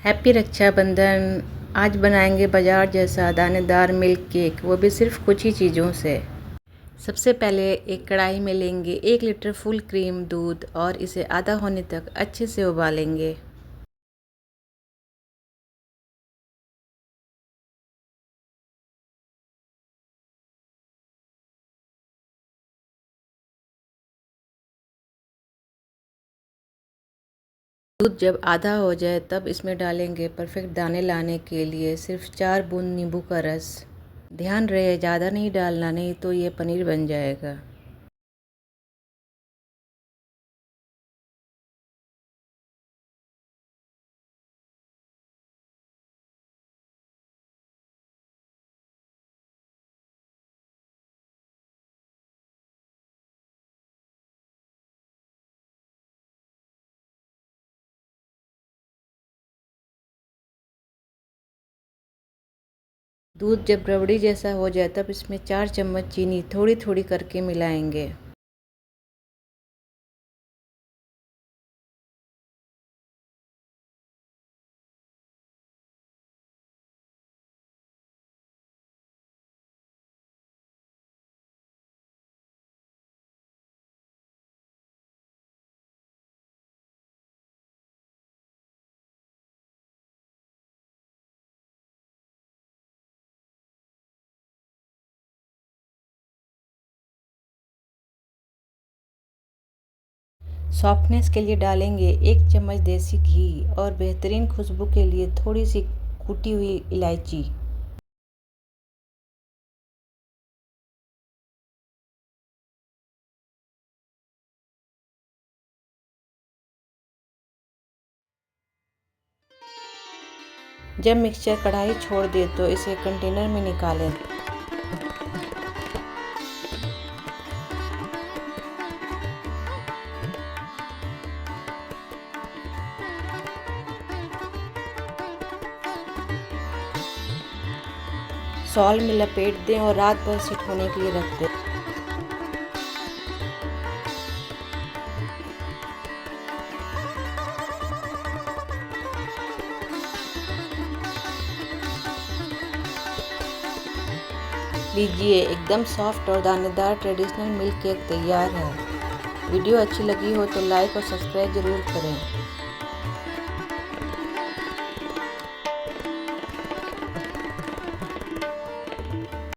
Happy Rakshabandhan. आज बनाएंगे बाजार जैसा दानेदार मिल्क केक, वो भी सिर्फ कुछ ही चीज़ों से। सबसे पहले एक कढ़ाई में लेंगे 1 लीटर फुल क्रीम दूध और इसे आधा होने तक अच्छे से उबालेंगे। दूध जब आधा हो जाए तब इसमें डालेंगे परफेक्ट दाने लाने के लिए सिर्फ 4 बूंद नींबू का रस। ध्यान रहे ज़्यादा नहीं डालना, नहीं तो ये पनीर बन जाएगा। दूध जब रबड़ी जैसा हो जाए तब इसमें 4 चम्मच चीनी थोड़ी थोड़ी करके मिलाएंगे। सॉफ्टनेस के लिए डालेंगे 1 चम्मच देसी घी और बेहतरीन खुशबू के लिए थोड़ी सी कूटी हुई इलायची। जब मिक्सचर कढ़ाई छोड़ दे तो इसे कंटेनर में निकालें। सॉल में लपेट दें और रात भर सेट होने के लिए रख दें। लीजिए, एकदम सॉफ्ट और दानेदार ट्रेडिशनल मिल्क केक तैयार है। वीडियो अच्छी लगी हो तो लाइक और सब्सक्राइब ज़रूर करें।